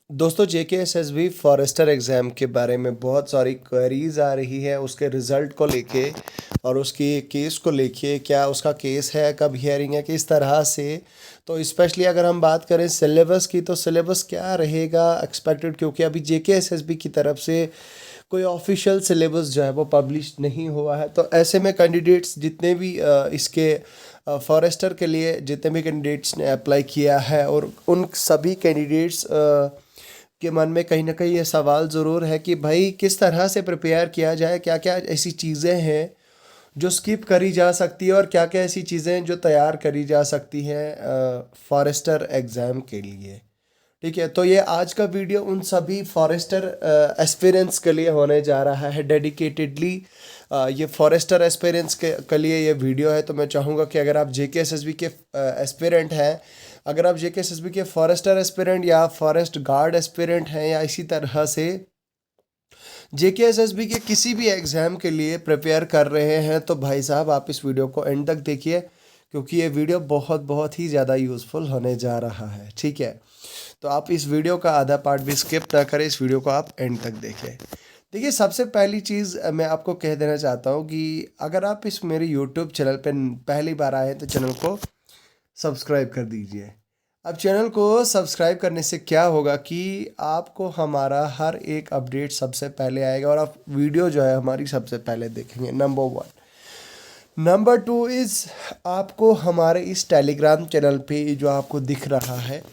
दोस्तों JKSSB forester exam के बारे में बहुत सारी क्वेरीज आ रही है उसके रिज़ल्ट को लेके और उसकी केस को लेके, क्या उसका केस है, कब हियरिंग है, किस तरह से। तो स्पेशली अगर हम बात करें सिलेबस की, तो सिलेबस क्या रहेगा एक्सपेक्टेड, क्योंकि अभी JKSSB की तरफ से कोई ऑफिशियल सिलेबस जो है वो पब्लिश नहीं हुआ है। तो ऐसे में कैंडिडेट्स जितने भी इसके फॉरेस्टर के लिए जितने भी कैंडिडेट्स ने अप्लाई किया है, और उन सभी कैंडिडेट्स के मन में कहीं ना कहीं ये सवाल ज़रूर है कि भाई किस तरह से प्रिपेयर किया जाए, क्या क्या ऐसी चीज़ें हैं जो स्किप करी जा सकती है और क्या क्या ऐसी चीज़ें हैं जो तैयार करी जा सकती हैं फॉरेस्टर एग्ज़ाम के लिए। ठीक है, तो ये आज का वीडियो उन सभी फॉरेस्टर एस्पिरेंट्स के लिए होने जा रहा है डेडिकेटेडली। ये फॉरेस्टर एस्पिरेंट्स के लिए ये वीडियो है। तो मैं चाहूँगा कि अगर आप JKSSB के एस्पिरेंट हैं, अगर आप JKSSB के फॉरेस्टर एस्पिरेंट या फॉरेस्ट गार्ड एस्पिरेंट हैं, या इसी तरह से JKSSB के किसी भी एग्ज़ाम के लिए प्रिपेयर कर रहे हैं, तो भाई साहब आप इस वीडियो को एंड तक देखिए, क्योंकि ये वीडियो बहुत ही ज़्यादा यूज़फुल होने जा रहा है। ठीक है, तो आप इस वीडियो का आधा पार्ट भी स्किप ना करें, इस वीडियो को आप एंड तक देखें। देखिए, सबसे पहली चीज़ मैं आपको कह देना चाहता हूँ कि अगर आप इस मेरे यूट्यूब चैनल पर पहली बार आए तो चैनल को सब्सक्राइब कर दीजिए। अब चैनल को सब्सक्राइब करने से क्या होगा कि आपको हमारा हर एक अपडेट सबसे पहले आएगा और आप वीडियो जो है हमारी सबसे पहले देखेंगे, नंबर 1। नंबर 2 इज़ आपको हमारे इस टेलीग्राम चैनल पे जो आपको दिख रहा है,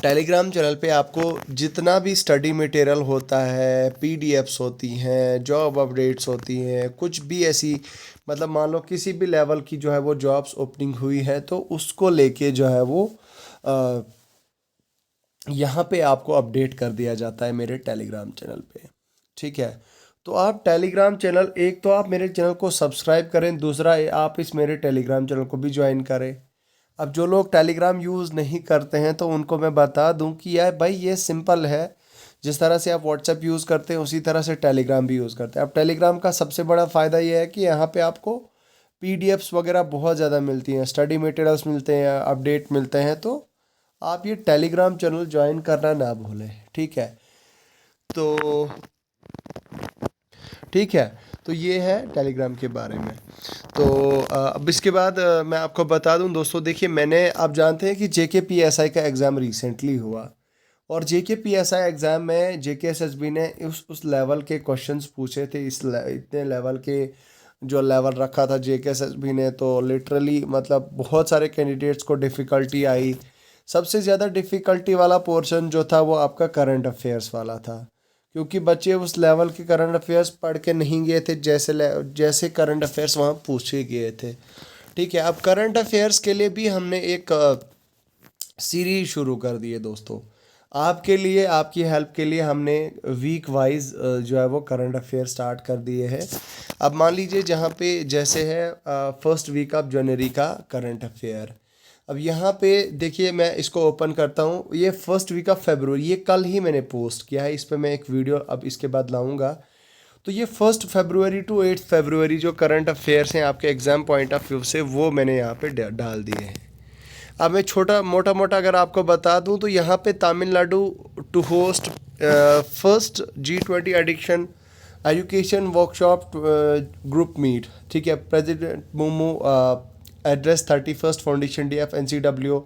टेलीग्राम चैनल पे आपको जितना भी स्टडी मटेरियल होता है, PDFs होती हैं, जॉब अपडेट्स होती हैं, कुछ भी ऐसी मतलब मान लो किसी भी लेवल की जो है वो जॉब्स ओपनिंग हुई है, तो उसको लेके जो है वो यहाँ पे आपको अपडेट कर दिया जाता है मेरे टेलीग्राम चैनल पे। ठीक है, तो आप टेलीग्राम चैनल, एक तो आप मेरे चैनल को सब्सक्राइब करें, दूसरा आप इस मेरे टेलीग्राम चैनल को भी ज्वाइन करें। अब जो लोग टेलीग्राम यूज़ नहीं करते हैं तो उनको मैं बता दूं कि यार भाई ये सिंपल है, जिस तरह से आप व्हाट्सएप यूज़ करते हैं उसी तरह से टेलीग्राम भी यूज़ करते हैं। अब टेलीग्राम का सबसे बड़ा फ़ायदा ये है कि यहाँ पे आपको PDFs वगैरह बहुत ज़्यादा मिलती हैं, स्टडी मटेरियल्स मिलते हैं, अपडेट मिलते हैं। तो आप ये टेलीग्राम चैनल ज्वाइन करना ना भूलें। ठीक है, तो ठीक है, तो ये है टेलीग्राम के बारे में। तो अब इसके बाद मैं आपको बता दूं दोस्तों, देखिए मैंने, आप जानते हैं कि JKPSI का एग्ज़ाम रिसेंटली हुआ, और JKPSI एग्ज़ाम में JKSSB ने उस लेवल के क्वेश्चंस पूछे थे, इतने लेवल के जो लेवल रखा था JKSSB ने, तो लिटरली मतलब बहुत सारे कैंडिडेट्स को डिफ़िकल्टी आई। सबसे ज़्यादा डिफ़िकल्टी वाला पोर्शन जो था वो आपका करंट अफेयर्स वाला था, क्योंकि बच्चे उस लेवल के करंट अफेयर्स पढ़ के नहीं गए थे जैसे करंट अफेयर्स वहाँ पूछे गए थे। ठीक है, अब करंट अफेयर्स के लिए भी हमने एक सीरीज शुरू कर दी है दोस्तों, आपके लिए, आपकी हेल्प के लिए हमने वीक वाइज जो है वो करंट अफेयर स्टार्ट कर दिए हैं। अब मान लीजिए जहाँ पे जैसे है फर्स्ट वीक ऑफ जनवरी का करंट अफेयर। अब यहाँ पे देखिए, मैं इसको ओपन करता हूँ, ये फर्स्ट वीक ऑफ फरवरी, ये कल ही मैंने पोस्ट किया है, इस पर मैं एक वीडियो अब इसके बाद लाऊंगा। तो ये 1 फरवरी टू 8 फरवरी जो करंट अफेयर्स हैं आपके एग्ज़ाम पॉइंट ऑफ व्यू से, वो मैंने यहाँ पे डाल दिए हैं। अब मैं छोटा मोटा अगर आपको बता दूं, तो यहाँ पे Tamil Nadu to host first G20 addiction education workshop group meet. ठीक है, president Murmu address 31st foundation day of NCW,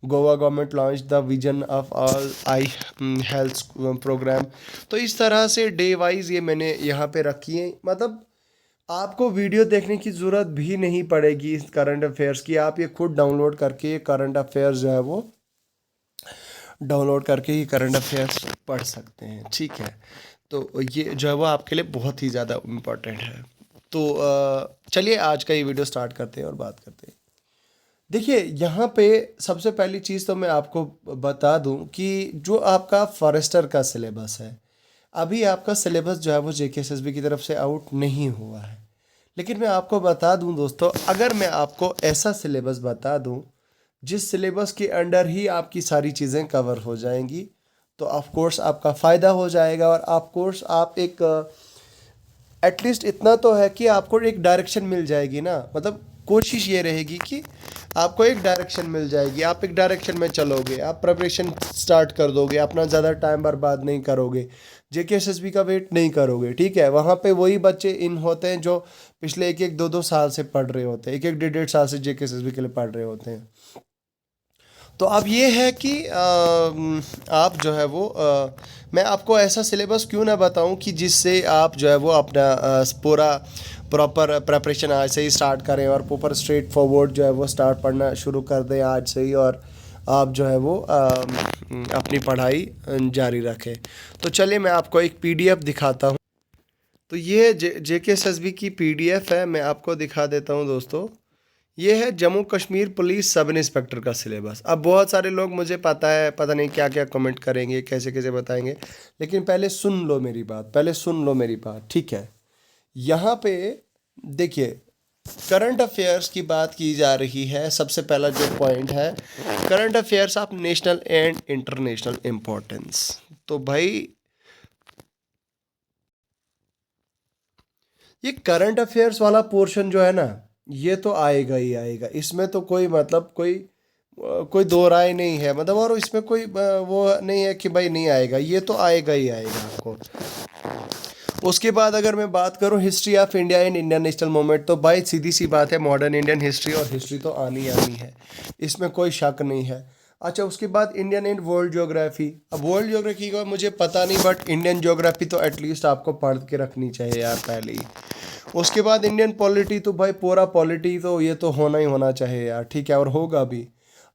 Goa government launch the vision of all I health programme. तो इस तरह से डे वाइज ये मैंने यहाँ पे रखी है, मतलब आपको वीडियो देखने की ज़रूरत भी नहीं पड़ेगी इस करंट अफेयर्स की, आप ये खुद डाउनलोड करके करंट अफेयर्स जो है वो डाउनलोड करके ही करंट अफेयर्स पढ़ सकते हैं। ठीक है, तो ये जो है वो आपके लिए बहुत ही ज़्यादा इम्पोर्टेंट है। तो चलिए आज का ये वीडियो स्टार्ट करते हैं और बात करते हैं। देखिए, यहाँ पे सबसे पहली चीज़ तो मैं आपको बता दूं कि जो आपका फॉरेस्टर का सिलेबस है, अभी आपका सिलेबस जो है वो JKSSB की तरफ से आउट नहीं हुआ है। लेकिन मैं आपको बता दूं दोस्तों, अगर मैं आपको ऐसा सिलेबस बता दूं जिस सिलेबस के अंडर ही आपकी सारी चीज़ें कवर हो जाएंगी, तो ऑफ कोर्स आपका फ़ायदा हो जाएगा, और ऑफ कोर्स आप एक एटलीस्ट इतना तो है कि आपको एक डायरेक्शन मिल जाएगी ना। मतलब कोशिश ये रहेगी कि आपको एक डायरेक्शन मिल जाएगी, आप एक डायरेक्शन में चलोगे, आप प्रिपरेशन स्टार्ट कर दोगे, अपना ज़्यादा टाइम बर्बाद नहीं करोगे, जेकेएसएसबी का वेट नहीं करोगे, ठीक है। वहाँ पे वही बच्चे इन होते हैं जो पिछले एक एक दो दो साल से पढ़ रहे होते हैं, एक एक डेढ़ डेढ़ साल से जेकेएसएसबी के लिए पढ़ रहे होते हैं। तो अब ये है कि आप जो है वो मैं आपको ऐसा सिलेबस क्यों ना बताऊं कि जिससे आप जो है वो अपना पूरा प्रॉपर प्रेपरेशन आज से ही स्टार्ट करें और प्रॉपर स्ट्रेट फॉरवर्ड जो है वो स्टार्ट पढ़ना शुरू कर दें आज से ही, और आप जो है वो अपनी पढ़ाई जारी रखें। तो चलिए मैं आपको एक पीडीएफ दिखाता हूँ। तो ये जेकेएसएसबी की पीडीएफ है, मैं आपको दिखा देता हूँ दोस्तों। ये है Jammu Kashmir police sub inspector का सिलेबस। अब बहुत सारे लोग, मुझे पता है, पता नहीं क्या क्या कमेंट करेंगे, कैसे कैसे बताएंगे, लेकिन पहले सुन लो मेरी बात, पहले सुन लो मेरी बात, ठीक है। यहाँ पे देखिए, करंट अफेयर्स की बात की जा रही है। सबसे पहला जो पॉइंट है, current affairs of national and international importance. तो भाई ये करंट अफेयर्स वाला पोर्शन जो है ना, ये तो आएगा ही आएगा, इसमें तो कोई मतलब कोई दो राय नहीं है, मतलब, और इसमें कोई वो नहीं है कि भाई नहीं आएगा, ये तो आएगा ही आएगा आपको। उसके बाद अगर मैं बात करूं history of India and Indian national movement, तो भाई सीधी सी बात है, मॉडर्न इंडियन हिस्ट्री और हिस्ट्री तो आनी आनी है, इसमें कोई शक नहीं है। अच्छा, उसके बाद इंडियन एंड वर्ल्ड ज्योग्राफी। अब वर्ल्ड ज्योग्राफी का मुझे पता नहीं, बट इंडियन ज्योग्राफी तो एटलीस्ट आपको पढ़ के रखनी चाहिए यार पहले ही। उसके बाद इंडियन पॉलिटी, तो भाई पूरा पॉलिटी तो ये तो होना ही होना चाहिए यार, ठीक है, और होगा भी।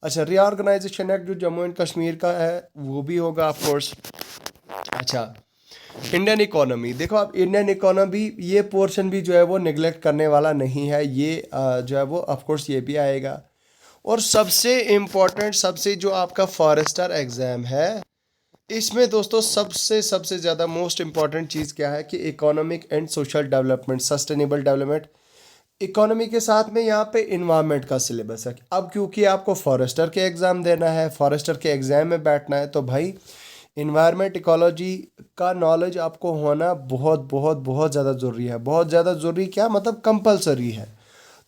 अच्छा, रीऑर्गेनाइजेशन एक्ट जो जम्मू एंड कश्मीर का है वो भी होगा ऑफ कोर्स। अच्छा, इंडियन इकोनॉमी, देखो आप, इंडियन इकोनॉमी ये पोर्शन भी जो है वो निगलेक्ट करने वाला नहीं है, ये जो है वो ऑफ कोर्स ये भी आएगा। और सबसे इम्पोर्टेंट, सबसे जो आपका फॉरेस्टर एग्ज़ाम है, इसमें दोस्तों सबसे सबसे ज़्यादा मोस्ट इम्पॉर्टेंट चीज़ क्या है कि economic and social development, sustainable development. Economy के साथ में यहाँ पे इन्वायरमेंट का सिलेबस है। अब क्योंकि आपको फॉरेस्टर के एग्ज़ाम देना है, फॉरेस्टर के एग्ज़ाम में बैठना है, तो भाई इन्वायरमेंट इकोलॉजी का नॉलेज आपको होना बहुत बहुत बहुत ज़्यादा ज़रूरी है। बहुत ज़्यादा ज़रूरी क्या मतलब, कंपलसरी है।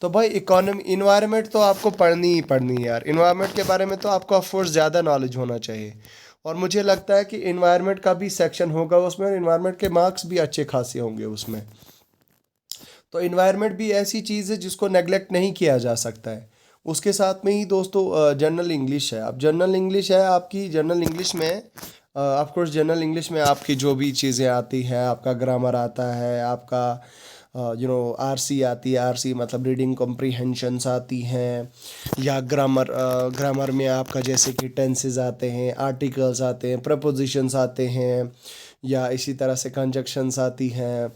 तो भाई इकोनॉमी, इन्वायरमेंट तो आपको पढ़नी ही पढ़नी है यार। इन्वायरमेंट के बारे में तो आपको ऑफकोर्स ज़्यादा नॉलेज होना चाहिए, और मुझे लगता है कि इन्वायरमेंट का भी सेक्शन होगा उसमें, इन्वायरमेंट के मार्क्स भी अच्छे खासे होंगे उसमें। तो इन्वायरमेंट भी ऐसी चीज़ है जिसको नेगलेक्ट नहीं किया जा सकता है। उसके साथ में ही दोस्तों जनरल इंग्लिश है। अब जनरल इंग्लिश है आपकी, जनरल इंग्लिश में ऑफ कोर्स जनरल इंग्लिश में आपकी जो भी चीज़ें आती हैं, आपका ग्रामर आता है, आपका आरसी आती है, आरसी मतलब रीडिंग कॉम्प्रीहेंशंस आती हैं, या ग्रामर में आपका जैसे कि टेंसेस आते हैं, आर्टिकल्स आते हैं, प्रपोजिशंस आते हैं, या इसी तरह से कंजक्शंस आती हैं।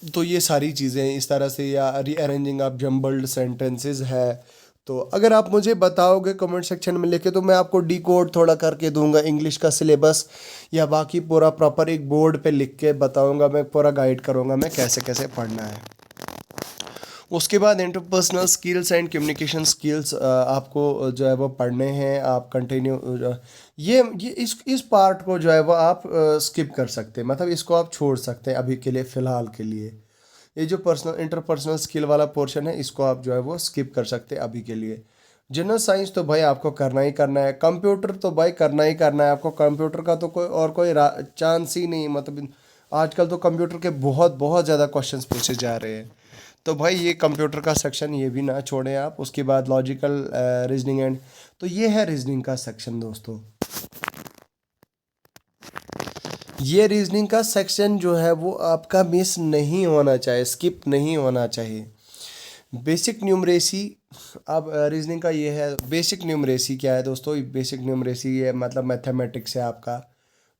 तो ये सारी चीज़ें इस तरह से, या रीअरेंजिंग ऑफ जम्बल्ड सेंटेंसेस है। तो अगर आप मुझे बताओगे कमेंट सेक्शन में लेके, तो मैं आपको डी कोड थोड़ा करके दूंगा इंग्लिश का सिलेबस, या बाकी पूरा प्रॉपर एक बोर्ड पे लिख के बताऊंगा, मैं पूरा गाइड करूंगा मैं कैसे कैसे पढ़ना है। उसके बाद interpersonal skills and communication skills आपको जो है वो पढ़ने हैं। आप कंटिन्यू ये इस पार्ट को जो है वो आप स्किप कर सकते हैं, मतलब इसको आप छोड़ सकते हैं अभी के लिए, फ़िलहाल के लिए। ये जो पर्सनल इंटरपर्सनल स्किल वाला पोर्शन है, इसको आप जो है वो स्किप कर सकते हैं अभी के लिए। जनरल साइंस तो भाई आपको करना ही करना है, कंप्यूटर तो भाई करना ही करना है आपको। कंप्यूटर का तो कोई चांस ही नहीं, मतलब आजकल तो कंप्यूटर के बहुत बहुत ज़्यादा क्वेश्चंस पूछे जा रहे हैं। तो भाई ये कंप्यूटर का सेक्शन ये भी ना छोड़ें आप। उसके बाद लॉजिकल रीजनिंग एंड, तो ये है रीजनिंग का सेक्शन दोस्तों। ये रीजनिंग का सेक्शन जो है वो आपका मिस नहीं होना चाहिए, स्किप नहीं होना चाहिए। बेसिक न्यूमरेसी, अब रीजनिंग का ये है। बेसिक न्यूमरेसी क्या है दोस्तों? बेसिक न्यूमरेसी ये मतलब मैथमेटिक्स है आपका।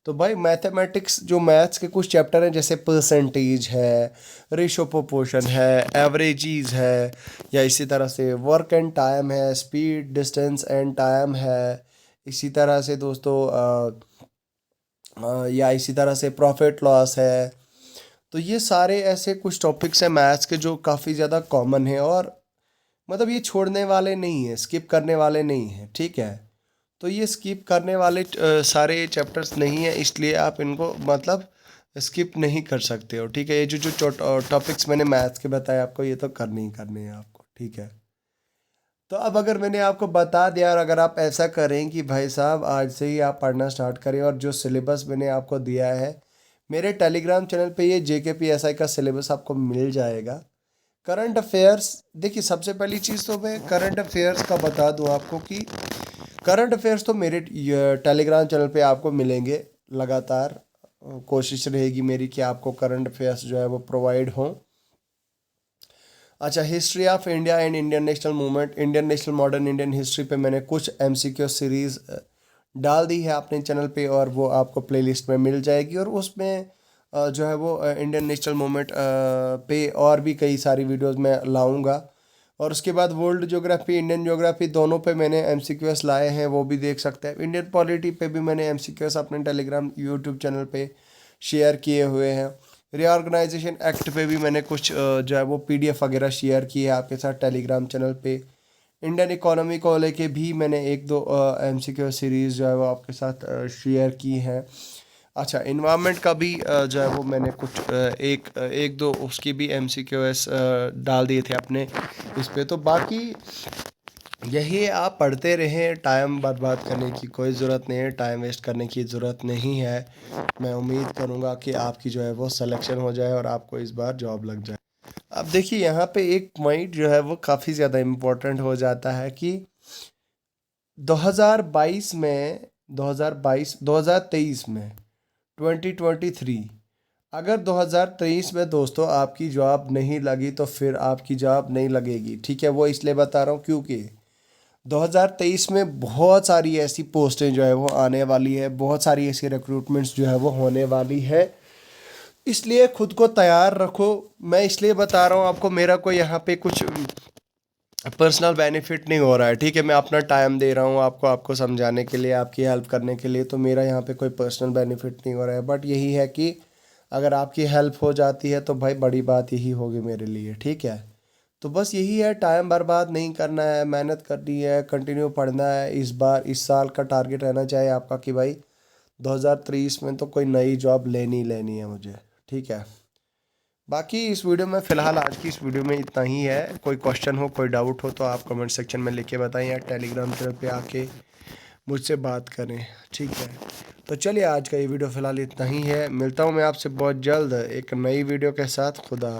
तो भाई मैथमेटिक्स जो मैथ्स के कुछ चैप्टर हैं, जैसे परसेंटेज है, रेशो प्रोपोर्शन है, एवरेजीज है, या इसी तरह से वर्क एंड टाइम है, स्पीड डिस्टेंस एंड टाइम है, इसी तरह से दोस्तों या इसी तरह से प्रॉफिट लॉस है। तो ये सारे ऐसे कुछ टॉपिक्स हैं मैथ्स के जो काफ़ी ज़्यादा कॉमन है, और मतलब ये छोड़ने वाले नहीं हैं, स्किप करने वाले नहीं हैं, ठीक है। तो ये स्किप करने वाले सारे चैप्टर्स नहीं है, इसलिए आप इनको मतलब स्किप नहीं कर सकते हो, ठीक है। ये जो जो टॉपिक्स मैंने मैथ्स के बताए आपको, ये तो करने ही करने हैं आपको, ठीक है। तो अब अगर मैंने आपको बता दिया और अगर आप ऐसा करें कि भाई साहब आज से ही आप पढ़ना स्टार्ट करें और जो सिलेबस मैंने आपको दिया है मेरे टेलीग्राम चैनल पे ये JKPSI का सिलेबस आपको मिल जाएगा। करंट अफेयर्स, देखिए सबसे पहली चीज़ तो मैं करंट अफेयर्स का बता दूं आपको कि करंट अफेयर्स तो मेरे टेलीग्राम चैनल पे आपको मिलेंगे लगातार। कोशिश रहेगी मेरी कि आपको करंट अफेयर्स जो है वो प्रोवाइड हों। अच्छा, history of India and Indian national movement, Indian national modern Indian history पे मैंने कुछ MCQ सीरीज़ डाल दी है अपने चैनल पे और वो आपको प्लेलिस्ट में मिल जाएगी। और उसमें जो है वो इंडियन नेशनल मूवमेंट पे और भी कई सारी वीडियोस मैं लाऊंगा। और उसके बाद वर्ल्ड ज्योग्राफी, इंडियन ज्योग्राफी दोनों पे मैंने MCQs लाए हैं, वो भी देख सकते हैं। इंडियन पॉलिटी पे भी मैंने MCQs अपने टेलीग्राम यूट्यूब चैनल पे शेयर किए हुए हैं। रीऑर्गेनाइजेशन एक्ट पे भी मैंने कुछ जो है वो PDF वगैरह शेयर की है आपके साथ टेलीग्राम चैनल पे। इंडियन इकोनॉमी को लेके भी मैंने एक दो MCQ सीरीज़ जो है वो आपके साथ शेयर की है। अच्छा, इन्वायरमेंट का भी जो है वो मैंने कुछ एक दो उसकी भी MCQs डाल दिए थे अपने इस पे। तो बाकी यही आप पढ़ते रहें, टाइम बर्बाद करने की कोई ज़रूरत नहीं है, टाइम वेस्ट करने की ज़रूरत नहीं है। मैं उम्मीद करूँगा कि आपकी जो है वो सिलेक्शन हो जाए और आपको इस बार जॉब लग जाए। अब देखिए यहाँ पे एक पॉइंट जो है वो काफ़ी ज़्यादा इम्पोर्टेंट हो जाता है कि 2022 में 2023 में 2023, अगर 2023 में दोस्तों आपकी जॉब नहीं लगी तो फिर आपकी जॉब नहीं लगेगी। ठीक है, वो इसलिए बता रहा हूँ क्योंकि 2023 में बहुत सारी ऐसी पोस्टें जो है वो आने वाली है, बहुत सारी ऐसी रिक्रूटमेंट्स जो है वो होने वाली है। इसलिए खुद को तैयार रखो। मैं इसलिए बता रहा हूँ आपको, मेरा कोई यहाँ पे कुछ पर्सनल बेनिफिट नहीं हो रहा है। ठीक है, मैं अपना टाइम दे रहा हूँ आपको समझाने के लिए, आपकी हेल्प करने के लिए, तो मेरा यहाँ पे कोई पर्सनल बेनिफिट नहीं हो रहा है। बट यही है कि अगर आपकी हेल्प हो जाती है तो भाई बड़ी बात यही होगी मेरे लिए। ठीक है, तो बस यही है, टाइम बर्बाद नहीं करना है, मेहनत करनी है, कंटिन्यू पढ़ना है। इस साल का टारगेट रहना चाहिए आपका कि भाई 2023 में तो कोई नई जॉब लेनी लेनी है मुझे। ठीक है, बाकी इस वीडियो में फ़िलहाल आज की इस वीडियो में इतना ही है। कोई क्वेश्चन हो, कोई डाउट हो तो आप कमेंट सेक्शन में लिख के बताएं या टेलीग्राम चैनल पे आके मुझसे बात करें। ठीक है, तो चलिए आज का ये वीडियो फ़िलहाल इतना ही है। मिलता हूँ मैं आपसे बहुत जल्द एक नई वीडियो के साथ। खुदा